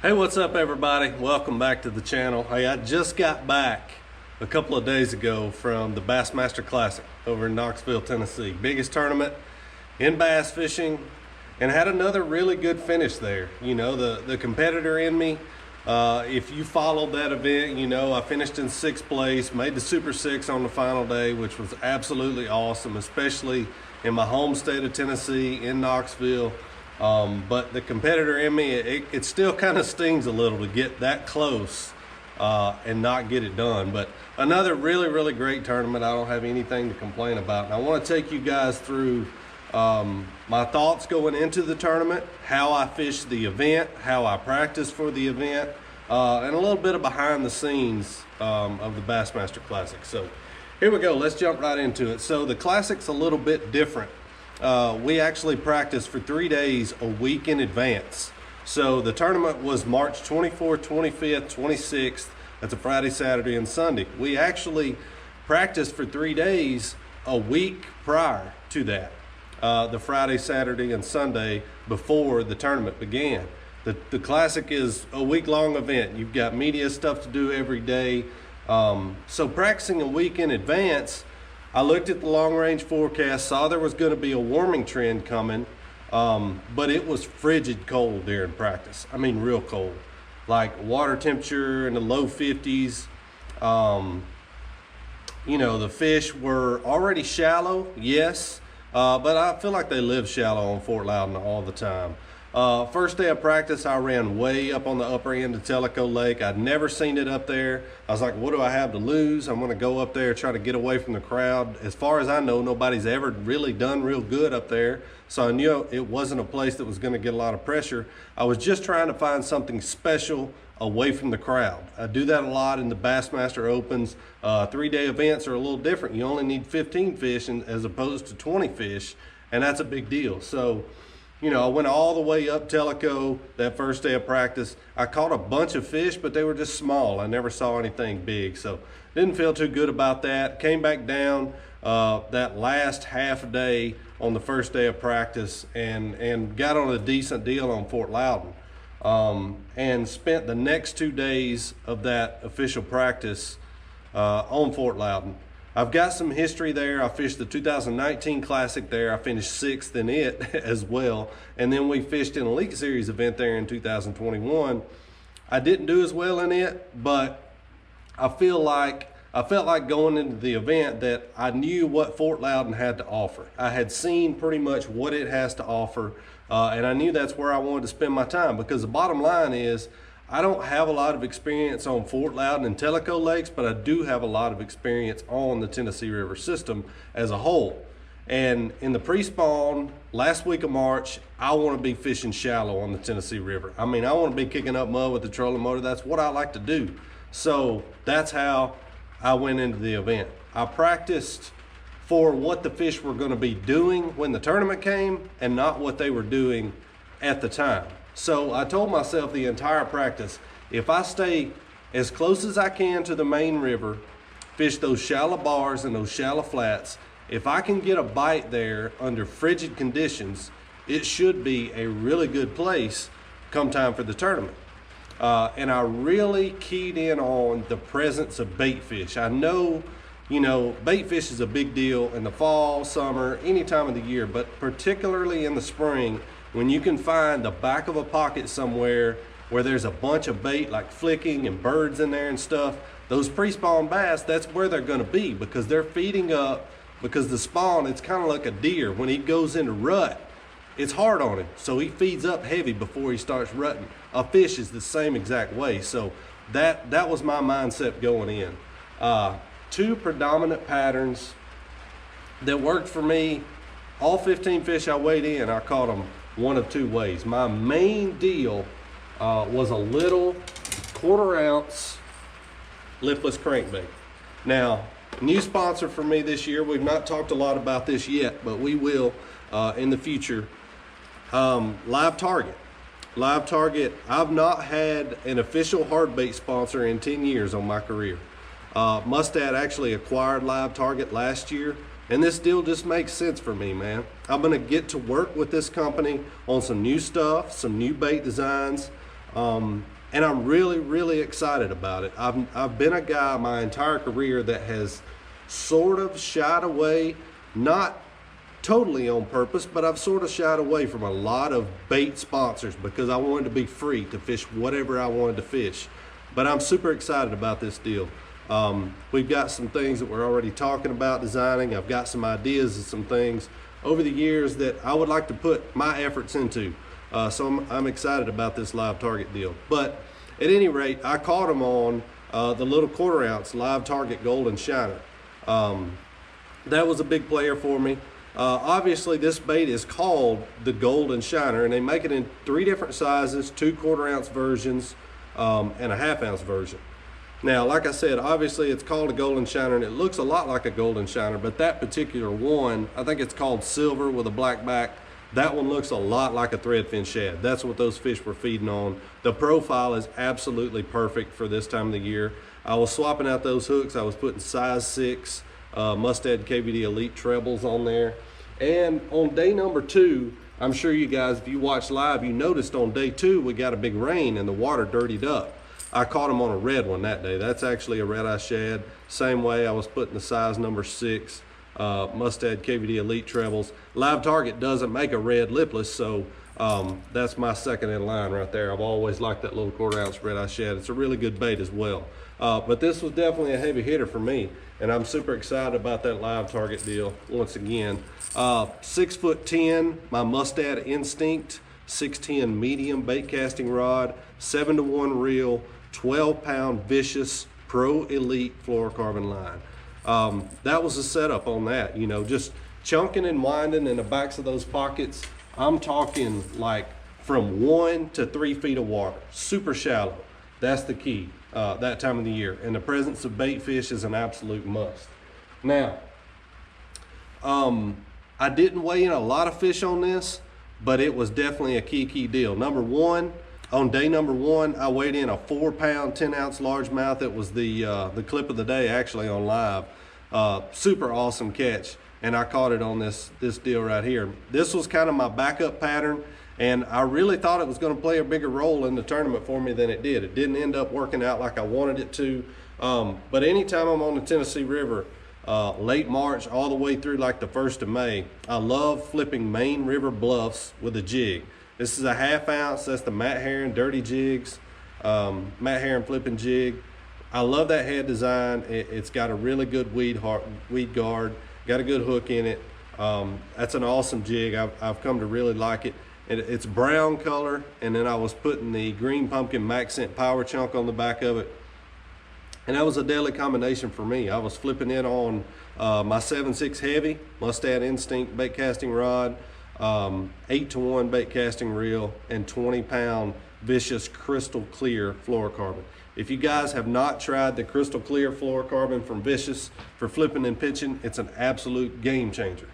Hey, what's up everybody? Welcome back to the channel. Hey, I just got back a couple of days ago from the Bassmaster Classic over in Knoxville, Tennessee. Biggest tournament in bass fishing, and had another really good finish there. You know, the competitor in me, if you followed that event, you know I finished in 6th place, made the Super 6 on the final day, which was absolutely awesome, especially in my home state of Tennessee, in Knoxville. But the competitor in me, it still kind of stings a little to get that close and not get it done. But another really great tournament. I don't have anything to complain about. And I want to take you guys through my thoughts going into the tournament, how I fished the event, how I practiced for the event, and a little bit of behind the scenes of the Bassmaster Classic. So here we go. Let's jump right into it. So the Classic's a little bit different. We actually practiced for 3 days a week in advance. So the tournament was March 24th, 25th, 26th. That's a Friday, Saturday, and Sunday. We actually practiced for 3 days a week prior to that. The Friday, Saturday, and Sunday before the tournament began. The Classic is a week-long event. You've got media stuff to do every day. So practicing a week in advance, I looked at the long-range forecast, saw there was going to be a warming trend coming, but it was frigid cold during practice. I mean, real cold. Like water temperature in the low 50s. You know, the fish were already shallow, yes, but I feel like they live shallow on Fort Loudon all the time. First day of practice, I ran way up on the upper end of Tellico Lake. I'd never seen it up there. I was like, what do I have to lose? I'm gonna go up there, try to get away from the crowd. As far as I know, nobody's ever really done real good up there. So I knew it wasn't a place that was gonna get a lot of pressure. I was just trying to find something special away from the crowd. I do that a lot in the Bassmaster Opens. 3-day events are a little different. You only need 15 fish as opposed to 20 fish, and that's a big deal. So, you know, I went all the way up Tellico that first day of practice. I caught a bunch of fish, but they were just small. I never saw anything big, so didn't feel too good about that. Came back down that last half day on the first day of practice and got on a decent deal on Fort Loudon, and spent the next 2 days of that official practice on Fort Loudon. I've got some history there. I fished the 2019 Classic there. I finished 6th in it as well. And then we fished in a Elite Series event there in 2021. I didn't do as well in it, but I felt like going into the event that I knew what Fort Loudon had to offer. I had seen pretty much what it has to offer, and I knew that's where I wanted to spend my time, because the bottom line is, I don't have a lot of experience on Fort Loudon and Tellico Lakes, but I do have a lot of experience on the Tennessee River system as a whole. And in the pre-spawn, last week of March, I want to be fishing shallow on the Tennessee River. I mean, I want to be kicking up mud with the trolling motor. That's what I like to do. So that's how I went into the event. I practiced for what the fish were going to be doing when the tournament came, and not what they were doing at the time. So I told myself the entire practice, if I stay as close as I can to the main river, fish those shallow bars and those shallow flats, if I can get a bite there under frigid conditions, it should be a really good place come time for the tournament. And I really keyed in on the presence of bait fish. I know, you know, bait fish is a big deal in the fall, summer, any time of the year, but particularly in the spring, when you can find the back of a pocket somewhere where there's a bunch of bait like flicking and birds in there and stuff, those pre-spawn bass, that's where they're gonna be, because they're feeding up, because the spawn, it's kind of like a deer. When he goes into rut, it's hard on him, so he feeds up heavy before he starts rutting. A fish is the same exact way, so that was my mindset going in. 2 predominant patterns that worked for me. All 15 fish I weighed in, I caught them one of 2 ways. My main deal was a little 1/4 ounce lipless crankbait. Now, new sponsor for me this year. We've not talked a lot about this yet, but we will in the future. Live Target. Live Target, I've not had an official hard bait sponsor in 10 years on my career. Mustad actually acquired Live Target last year, and this deal just makes sense for me, man. I'm gonna get to work with this company on some new stuff, some new bait designs, And I'm really, really excited about it. I've been a guy my entire career that has sort of shied away, not totally on purpose, but I've sort of shied away from a lot of bait sponsors because I wanted to be free to fish whatever I wanted to fish. But I'm super excited about this deal. We've got some things that we're already talking about designing. I've got some ideas and some things over the years that I would like to put my efforts into. So I'm excited about this live target deal. But at any rate, I caught them on the little 1/4 ounce live target golden shiner. That was a big player for me. Obviously this bait is called the golden shiner, and they make it in 3 different sizes, 2 1/4 ounce versions and a 1/2 ounce version. Now, like I said, obviously it's called a golden shiner and it looks a lot like a golden shiner, but that particular one, I think it's called silver with a black back. That one looks a lot like a threadfin shad. That's what those fish were feeding on. The profile is absolutely perfect for this time of the year. I was swapping out those hooks. I was putting size 6 Mustad KVD Elite trebles on there. And on day number 2, I'm sure you guys, if you watched live, you noticed on day 2 we got a big rain and the water dirtied up. I caught them on a red one that day. That's actually a red eye shad. Same way I was putting the size number 6 Mustad KVD Elite trebles. Live Target doesn't make a red lipless, so that's my second in line right there. I've always liked that little 1/4 ounce red eye shad. It's a really good bait as well. But this was definitely a heavy hitter for me, and I'm super excited about that Live Target deal once again. 6'10", my Mustad Instinct 610 medium bait casting rod, 7-to-1 reel, 12-pound Vicious Pro Elite fluorocarbon line. That was the setup on that, you know, just chunking and winding in the backs of those pockets. I'm talking like from 1 to 3 feet of water, super shallow. That's the key that time of the year, and the presence of bait fish is an absolute must. Now, I didn't weigh in a lot of fish on this, but it was definitely a key deal. Number 1, on day number 1, I weighed in a 4-pound 10-ounce largemouth. It was the clip of the day actually on live. Super awesome catch, and I caught it on this deal right here. This was kind of my backup pattern, and I really thought it was going to play a bigger role in the tournament for me than it did. It didn't end up working out like I wanted it to, but anytime I'm on the Tennessee River, late March all the way through like the 1st of May, I love flipping main river bluffs with a jig. This is a 1/2 ounce. That's the Matt Herron Dirty Jigs, Matt Herron flipping jig. I love that head design. It's got a really good weed guard, got a good hook in it. That's an awesome jig. I've come to really like it. It's brown color, and then I was putting the green pumpkin Maxcent power chunk on the back of it. And that was a deadly combination for me. I was flipping it on my 7.6 heavy Mustad Instinct bait casting rod, 8-to-1 bait casting reel, and 20-pound Vicious Crystal Clear fluorocarbon. If you guys have not tried the Crystal Clear fluorocarbon from Vicious for flipping and pitching, it's an absolute game changer.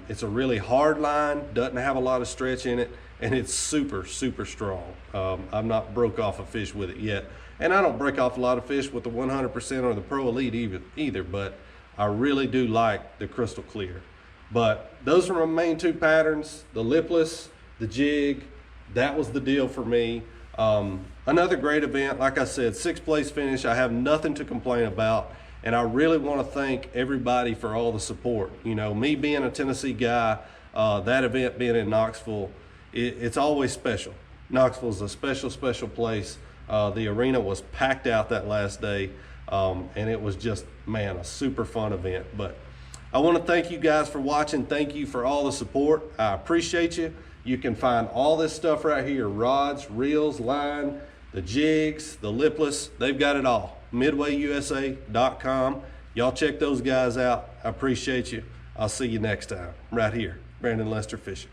It's a really hard line, doesn't have a lot of stretch in it, and it's super strong. I've not broke off a fish with it yet, and I don't break off a lot of fish with the 100% or the Pro Elite either, but I really do like the Crystal Clear. But those are my main 2 patterns, the lipless, the jig. That was the deal for me. Another great event, like I said, 6th place finish. I have nothing to complain about. And I really want to thank everybody for all the support. You know, me being a Tennessee guy, that event being in Knoxville, it's always special. Knoxville is a special place. The arena was packed out that last day, and it was just, man, a super fun event. But I want to thank you guys for watching. Thank you for all the support. I appreciate you. You can find all this stuff right here, rods, reels, line, the jigs, the lipless, they've got it all. MidwayUSA.com. Y'all check those guys out. I appreciate you. I'll see you next time right here. Brandon Lester Fishing.